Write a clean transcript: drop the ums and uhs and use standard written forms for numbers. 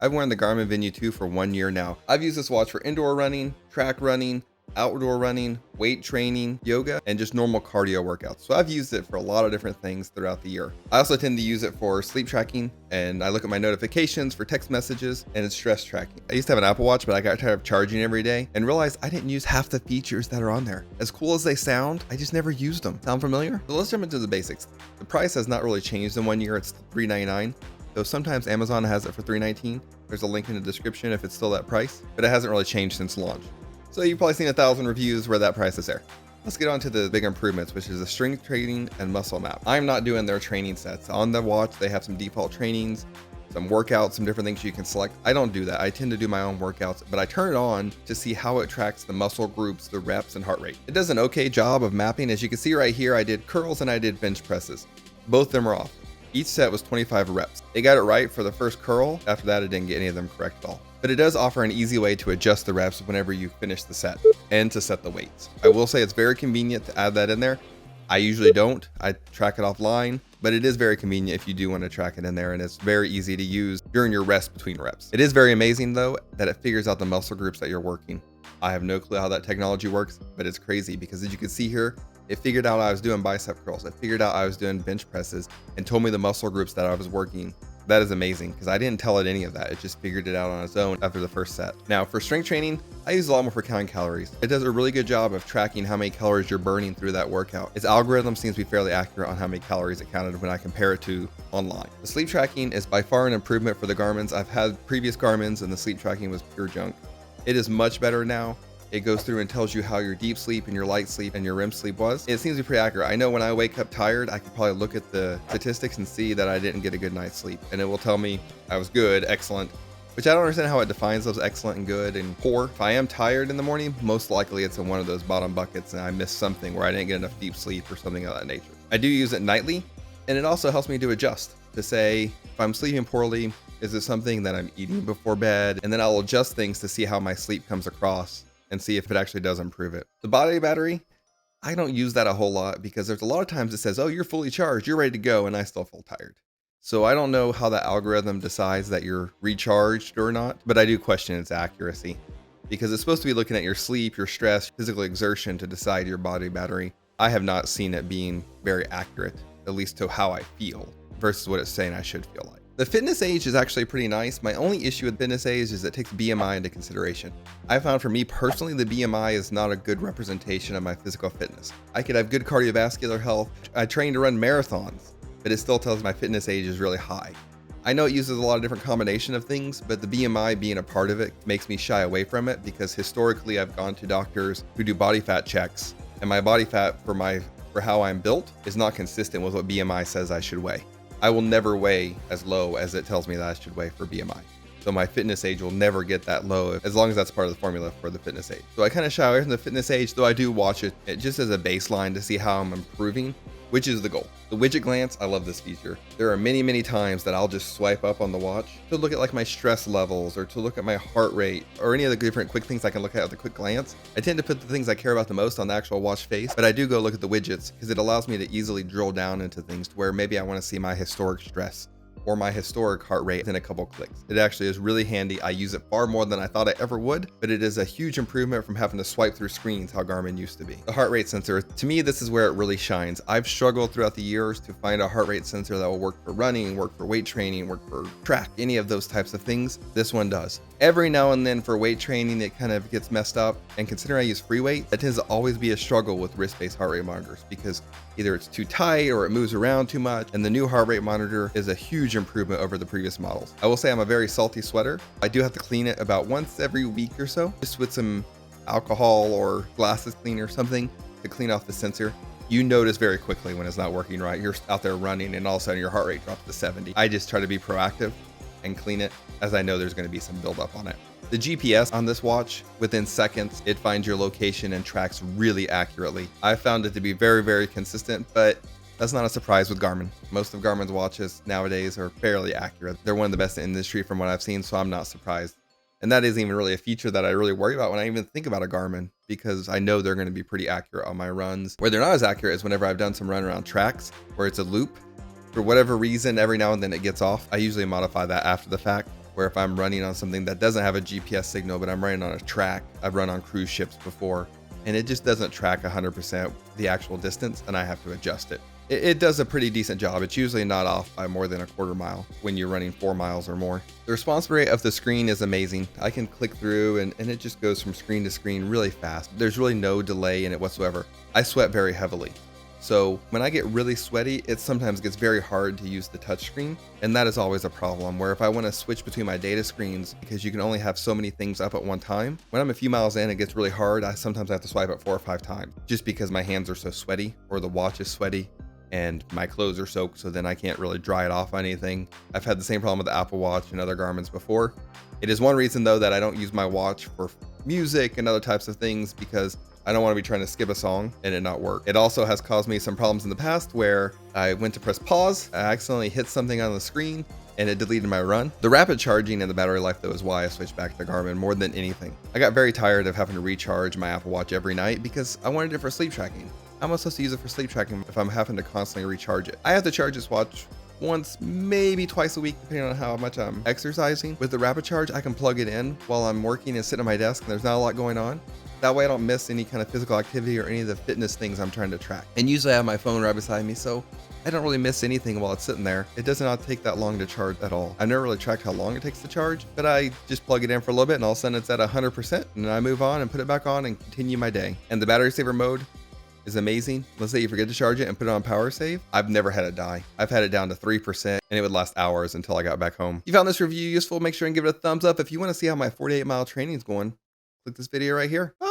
I've worn the Garmin Venu 2 for 1 year now. I've used this watch for indoor running, track running, outdoor running, weight training, yoga, and just normal cardio workouts. So I've used it for a lot of different things throughout the year. I also tend to use it for sleep tracking, and I look at my notifications for text messages, and it's stress tracking. I used to have an Apple Watch, but I got tired of charging every day and realized I didn't use half the features that are on there. As cool as they sound, I just never used them. Sound familiar? So let's jump into the basics. The price has not really changed in 1 year. It's $399. Though sometimes Amazon has it for $319. There's a link in the description if it's still that price, but it hasn't really changed since launch. So you've probably seen 1,000 reviews where that price is there. Let's get on to the big improvements, which is the strength training and muscle map. I'm not doing their training sets. On the watch, they have some default trainings, some workouts, some different things you can select. I don't do that. I tend to do my own workouts, but I turn it on to see how it tracks the muscle groups, the reps, and heart rate. It does an okay job of mapping. As you can see right here, I did curls and I did bench presses. Both of them are off. Each set was 25 reps. It got it right for the first curl. After that, it didn't get any of them correct at all. But it does offer an easy way to adjust the reps whenever you finish the set and to set the weights. I will say it's very convenient to add that in there. I usually don't. I track it offline, but it is very convenient if you do want to track it in there, and it's very easy to use during your rest between reps. It is very amazing though that it figures out the muscle groups that you're working. I have no clue how that technology works, but it's crazy because as you can see here, it figured out I was doing bicep curls. It figured out I was doing bench presses and told me the muscle groups that I was working. That is amazing because I didn't tell it any of that. It just figured it out on its own after the first set. Now for strength training, I use a lot more for counting calories. It does a really good job of tracking how many calories you're burning through that workout. Its algorithm seems to be fairly accurate on how many calories it counted when I compare it to online. The sleep tracking is by far an improvement for the Garmin's. I've had previous Garmin's and the sleep tracking was pure junk. It is much better now. It goes through and tells you how your deep sleep and your light sleep and your REM sleep was. It seems to be pretty accurate. I know when I wake up tired, I can probably look at the statistics and see that I didn't get a good night's sleep. And it will tell me I was good, excellent, which I don't understand how it defines those excellent and good and poor. If I am tired in the morning, most likely it's in one of those bottom buckets and I missed something where I didn't get enough deep sleep or something of that nature. I do use it nightly, and it also helps me to adjust to say if I'm sleeping poorly, is it something that I'm eating before bed? And then I'll adjust things to see how my sleep comes across and see if it actually does improve it. The body battery, I don't use that a whole lot because there's a lot of times it says, oh, you're fully charged, you're ready to go, and I still feel tired. So I don't know how that algorithm decides that you're recharged or not, but I do question its accuracy because it's supposed to be looking at your sleep, your stress, physical exertion to decide your body battery. I have not seen it being very accurate, at least to how I feel versus what it's saying I should feel like. The fitness age is actually pretty nice. My only issue with fitness age is it takes BMI into consideration. I found for me personally, the BMI is not a good representation of my physical fitness. I could have good cardiovascular health. I train to run marathons, but it still tells my fitness age is really high. I know it uses a lot of different combination of things, but the BMI being a part of it makes me shy away from it because historically I've gone to doctors who do body fat checks, and my body fat for how I'm built is not consistent with what BMI says I should weigh. I will never weigh as low as it tells me that I should weigh for BMI. So my fitness age will never get that low as long as that's part of the formula for the fitness age. So I kind of shy away from the fitness age, though I do watch it just as a baseline to see how I'm improving, which is the goal. The widget glance, I love this feature. There are many, many times that I'll just swipe up on the watch to look at like my stress levels or to look at my heart rate or any of the different quick things I can look at with a quick glance. I tend to put the things I care about the most on the actual watch face, but I do go look at the widgets because it allows me to easily drill down into things to where maybe I want to see my historic stress or my historic heart rate in a couple clicks. It actually is really handy. I use it far more than I thought I ever would, but it is a huge improvement from having to swipe through screens how Garmin used to be. The heart rate sensor, to me, this is where it really shines. I've struggled throughout the years to find a heart rate sensor that will work for running, work for weight training, work for track, any of those types of things. This one does. Every now and then for weight training, it kind of gets messed up. And considering I use free weight, that tends to always be a struggle with wrist-based heart rate monitors because either it's too tight or it moves around too much. And the new heart rate monitor is a huge improvement over the previous models. I will say I'm a very salty sweater. I do have to clean it about once every week or so, just with some alcohol or glasses cleaner or something to clean off the sensor. You notice very quickly when it's not working right. You're out there running and all of a sudden your heart rate drops to 70. I just try to be proactive and clean it as I know there's going to be some buildup on it. The GPS on this watch, within seconds, it finds your location and tracks really accurately. I found it to be very, very consistent, but that's not a surprise with Garmin. Most of Garmin's watches nowadays are fairly accurate. They're one of the best in the industry from what I've seen, so I'm not surprised. And that isn't even really a feature that I really worry about when I even think about a Garmin, because I know they're going to be pretty accurate on my runs. Where they're not as accurate is whenever I've done some run around tracks where it's a loop. For whatever reason, every now and then it gets off. I usually modify that after the fact, where if I'm running on something that doesn't have a GPS signal, but I'm running on a track, I've run on cruise ships before, and it just doesn't track 100% the actual distance, and I have to adjust it. It does a pretty decent job. It's usually not off by more than a quarter mile when you're running 4 miles or more. The response rate of the screen is amazing. I can click through and it just goes from screen to screen really fast. There's really no delay in it whatsoever. I sweat very heavily. So when I get really sweaty, it sometimes gets very hard to use the touchscreen, and that is always a problem, where if I want to switch between my data screens, because you can only have so many things up at one time, when I'm a few miles in, it gets really hard. I sometimes have to swipe it 4 or 5 times just because my hands are so sweaty, or the watch is sweaty, and my clothes are soaked, so then I can't really dry it off on anything. I've had the same problem with the Apple Watch and other Garmin's before. It is one reason though that I don't use my watch for music and other types of things, because I don't want to be trying to skip a song and it not work. It also has caused me some problems in the past where I went to press pause, I accidentally hit something on the screen, and it deleted my run. The rapid charging and the battery life though is why I switched back to Garmin more than anything. I got very tired of having to recharge my Apple Watch every night because I wanted it for sleep tracking. I'm supposed to use it for sleep tracking if I'm having to constantly recharge it. I have to charge this watch once, maybe twice a week, depending on how much I'm exercising. With the rapid charge, I can plug it in while I'm working and sitting at my desk and there's not a lot going on. That way I don't miss any kind of physical activity or any of the fitness things I'm trying to track. And usually I have my phone right beside me, so I don't really miss anything while it's sitting there. It does not take that long to charge at all. I've never really tracked how long it takes to charge, but I just plug it in for a little bit and all of a sudden it's at 100%, and then I move on and put it back on and continue my day. And the battery saver mode is amazing. Let's say you forget to charge it and put it on power save. I've never had it die. I've had it down to 3% and it would last hours until I got back home. If you found this review useful, make sure and give it a thumbs up. If you want to see how my 48-mile training is going, click this video right here. Bye.